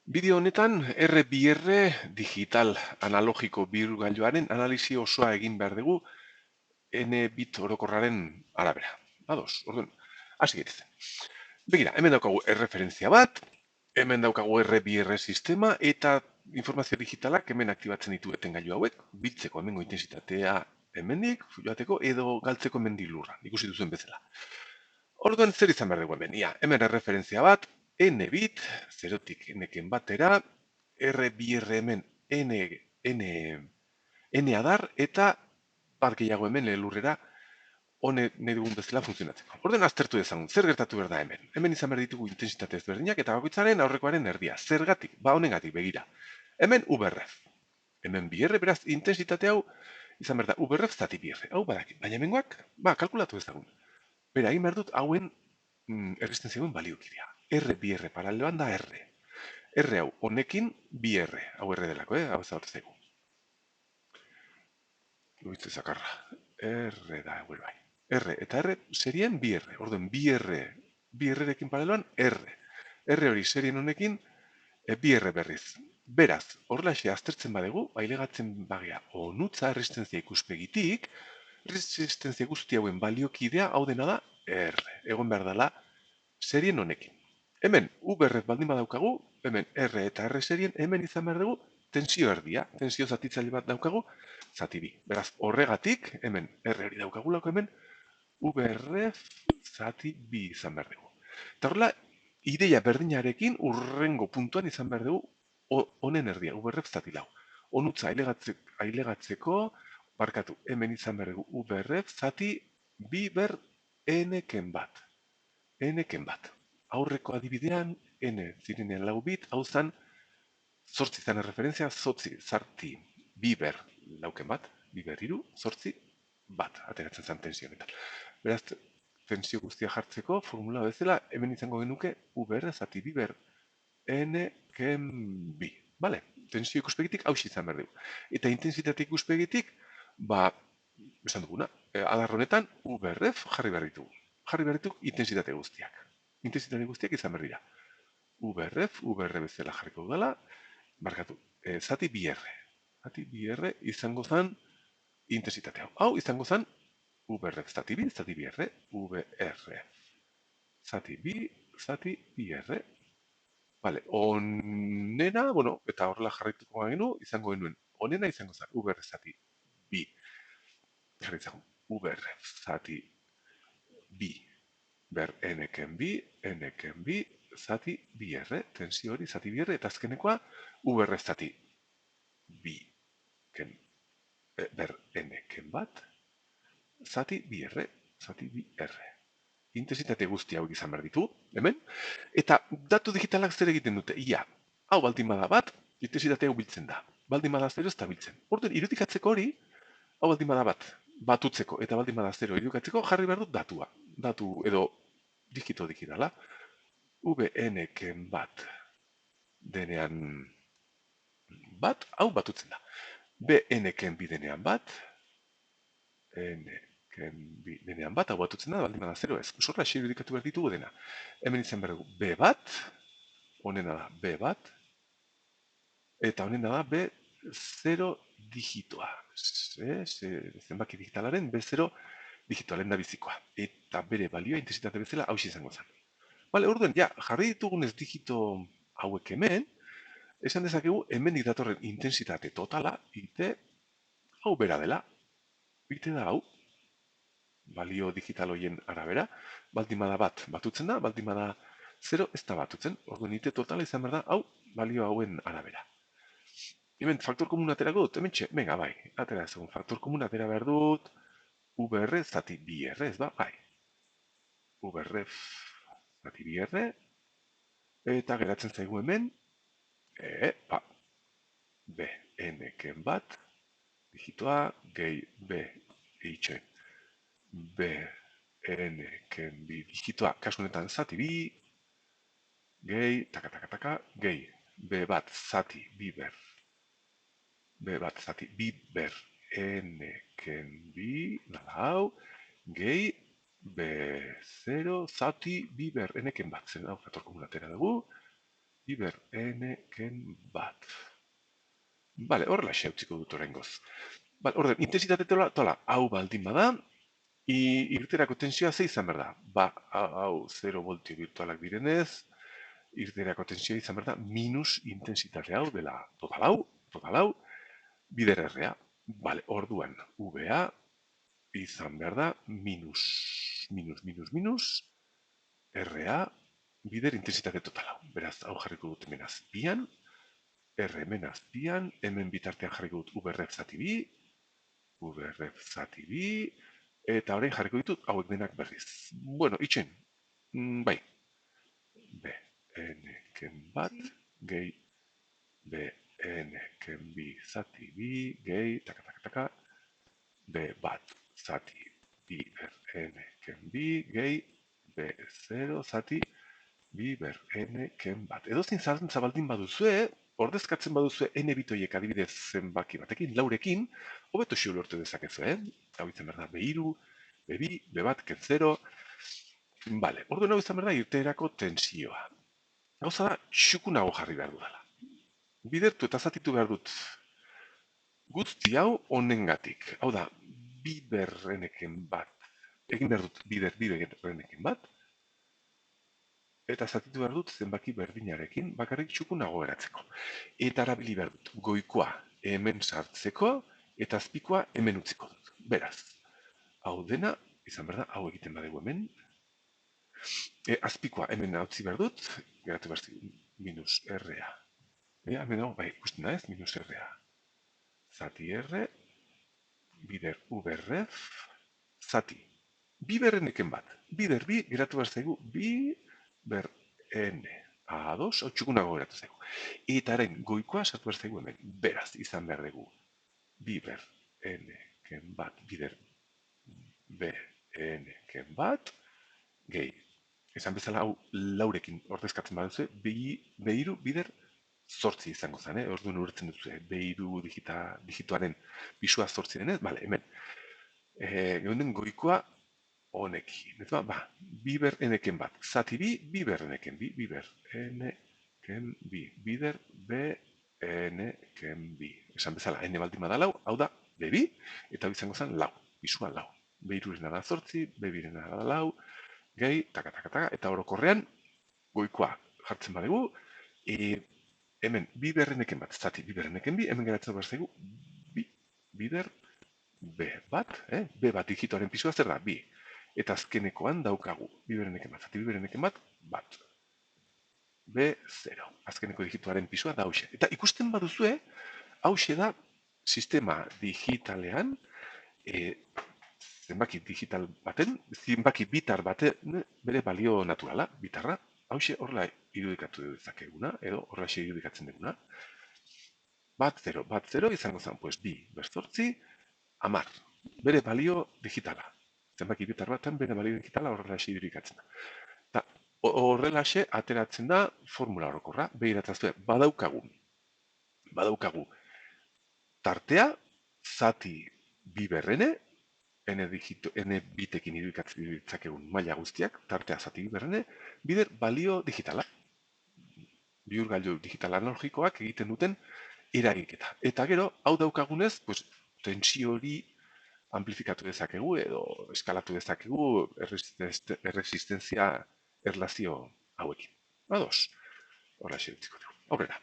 Bideo honetan R2R digital analogiko bihurgailuaren analisi osoa egin behar dugu N bit orokorraren arabera. Ados, orduan, hasi gaitezen. Begira, hemen daukagu erreferentzia bat, hemen daukagu R2R sistema eta informazio digitalak hemen aktibatzen ditu etengailu hauek, biltzeko hemengo intensitatea hemendik, joateko edo galtzeko hemendik lurra, ikusi duzuen bezala. Orduan zer izan behar dugu hemen? Ia, hemen erreferentzia bat, N bit, zerotik N-ken batera, R2R hemen N adar, eta bat gehiago hemen lurrera, honek nahi dugun bezala funtzionatzeko. Orduan aztertu dezagun, zer gertatu behar da hemen? Hemen izan behar ditugu intensitate ezberdinak eta bakoitzaren aurrekoaren erdia. Zergatik? Ba honengatik begira. Hemen UBRF. Hemen BR, beraz, intensitate hau izan behar da UBRF zati BR. Hau badaki, baina hemengoak, kalkulatu ezagun. Bera, egin behar dut hauen erresistentzioen baliokidea. R, BR paraleloan da R. R hau honekin BR. Hau R delako, hau ez da zaigu. Luitze zakarra. R da, hau bai. R eta R serien BR. Orduan, BR-rekin paraleloan R. R hori serien honekin BR berriz. Beraz, horrelaxe aztertzen badegu, ailegatzen bagea onutza erresistentzia ikuspegitik, resistentzia guzti hauen baliokidea hau dena da R. Egon behar dela serien honekin. Hemen UBR baldin badaukagu, hemen R eta R serien, hemen izan behar dugu tensio erdia. Tensio zatitzaile bat daukagu, zati bi. Beraz, horregatik, hemen R hori daukagulako hemen, UBR zati bi izan behar dugu. Eta horrela, ideia berdinarekin urrengo puntuan izan behar dugu honen erdia, UBR zati lau. Onutza ailegatzeko, barkatu, hemen izan behar dugu UBR zati bi ber N-ken bat. N-ken bat. Aurreko adibidean, N zirenean lau bit, hau zan, zortzi zan referentzia, zarti biber lauken bat, biber iru, zortzi bat, ateratzen zan tensio honetan. Beraz, tensio guztia jartzeko, formula bezala, hemen izango genuke, UBR zati biber N-ken bi. Vale? Tensio ikuspegitik hau izan behar dugu. Eta intensitate ikuspegitik, esan duguna, adar honetan, UBRF jarri behar ditugu. Jarri behar ditugu intensitate guztiak. Intensitate guztiak izan behar dira. UBRF, UBR bezala jarriko dudala, markatu, zati BR. Zati BR izango zan intensitate hau. Hau izango zan UBRF zati bi, zati BR, UBR. Zati bi, zati BR. Vale, onena, eta horrela jarrituko genu, izango genuen. Onena izango zan UBR zati bi. Jarritzagun, UBR zati bi. Ber N-ken bi, zati BR, tensio hori zati BR, eta azkenekoa UBR zati bi, ber N-ken bat, zati BR, zati BR. Intensitate guzti hau izan behar ditu, hemen, eta datu digitalak zer egiten dute, ia, hau baldin bada bat, intensitate hau biltzen da, baldin bada zero ez da biltzen. Orduan, irudikatzeko hori, hau baldin bada bat, batutzeko eta baldin bada zero irudikatzeko, jarri behar dut datua. Datu edo digito digitala, VN-ken bat denean bat, hau batutzen da. BN-ken bi denean bat, N-ken bi denean bat, hau batutzen da, baldin bada zero ez. Zorra esi irudikatu behar ditugu dena. Hemen izan behar dugu B bat, honena da B bat, eta honena da B0 digitoa. Zenbaki digitalaren B0 digitoa, lehen da bizikoa. Eta bere balioa intensitate bezala hau izango zen. Bale, orduan, jarri ditugunez digito hauek hemen, esan dezakegu hemen datorren intensitate totala, ite hau bera dela. Ite da hau, balio digital hoien arabera, baldimada bat batutzen da, baldimada 0 ez da batutzen. Orduan, ite totala izan behar da, hau, balio hauen arabera. Hemen, faktor komun aterako dut, hemen txe, venga, bai, atera ezagun, faktor komun atera behar dut, UBR zati BR, ez ba, bai. UBR zati BR, eta geratzen zaigu hemen, B, N-ken bat, digitoa, gehi B, eitxe, B, N-ken bi, digitoa, kasu honetan zati bi, gehi, taka, gehi, B bat zati bi ber, B bat zati bi ber, N-ken bi, nada hau, gehi, B0 zati bi ber, N-ken bat, zen hau, faktor komunatera dugu, biber n-ken bat. Bale, horrela utziko dut oraingoz. Bale, orden, intensitate tola, hau baldin bada, irterako tensioa ze izan behar da? Ba, hau 0 voltio virtualak direnez, irterako tensioa izan behar da, minus intensitate hau dela total hau, bider R-a. Bale, orduan, VA izan behar da, minus, RA, bider intensitate total hau. Beraz, hau jarriko dut hemen azpian, R hemen azpian, hemen bitartean jarriko dut VRF zati bi, eta orain jarriko ditut hauek denak berriz. Bueno, itxen, bai, B, N, ken bat, gehi, B, N, ken bi, zati bi, gehi, taka, B bat, zati bi, ber, N, ken bi, gehi, B, 0, zati, bi, ber, N, ken bat. Edo zin zalantza baldin baduzue, ordezkatzen baduzue N bitoiek adibidez zenbaki batekin, laurekin, hobeto xio lortu dezakezu, Hau izan behar da, B2, B2, B1, ken 0. Bale, orduen hau izan behar da, irteerako tensioa. Gauza da, txukunago jarri behar dudala. Bidertu eta zatitu behar dut guzti hau honengatik. Hau da, bi berreneken bat. Egin behar dut bider berreneken bat. Eta zatitu behar dut zenbaki berdinarekin bakarrik txukunago eratzeko. Eta arabili behar dut goikoa hemen sartzeko eta azpikoa hemen utziko dut. Beraz, hau dena, izan behar da, hau egiten badegu hemen. Azpikoa hemen utzi behar dut, geratu behar minus R-a. Hemen hau, bai, ikusten da ez, minus R-a. Zati R, bider UBRF, zati. Bi berreneken bat. Bider bi, geratu behar zaigu, bi ber N. A2, hau txukunago geratu zaigu. Eta haren goikoa sartu behar zaigu hemen. Beraz, izan behar dugu. Bi ber N ken bat, bider B N ken bat, gehi. Esan bezala hau laurekin ordezkatzen baduzu, B2 bider zortzi izango zen, orduan ulertzen duzu, B2 digitoaren bisua zortzi denez, bale, hemen. Geunden goikoa honekin. Biber eneken bat. Zati bi, biber eneken bi. Biber eneken bi. Bider B eneken bi. Esan bezala, ene baldin badalau, hau da, B2, eta hau izango zen lau. Bisua lau. B2 da zortzi, B2 da lau, gehi, taka, eta orokorrean, goikoa jartzen badegu, hemen biber eneken bat, zati biber eneken bi, hemen geratzen behar zaigu, bider B bat, B bat digitoaren pisua zer da, bi. Eta azkenekoan daukagu, bibereneken bat, zati bibereneken bat, B0. Azkeneko digituaren pisua da hause. Eta ikusten baduzue, hause da sistema digitalean, zenbaki digital baten, zenbaki bitar baten, bere balio naturala, bitarra, hause horrela irudikatu dezakeguna, edo horrela irudikatzen duguna. Bat 0 izango zen, pues, bi berzortzi, 10. Bere balio digitala. Zenbaki bitar baten bere balio digitala horrela irudikatzen da. Eta horrela ateratzen da formula orokorra, behiratazue, badaukagu tartea, zati bi berrene, n bitekin irudikatzen ditzakegun maila guztiak, tartea zati bi berrene, bider balio digitala. Bihurgailu digital analogikoak egiten duten eragiketa. Eta gero, hau daukagunez, pues, tensio hori amplifikatu dezakegu edo eskalatu dezakegu erresistenzia erlazio hauekin. Ados, horra xeritziko dugu. Aurrera.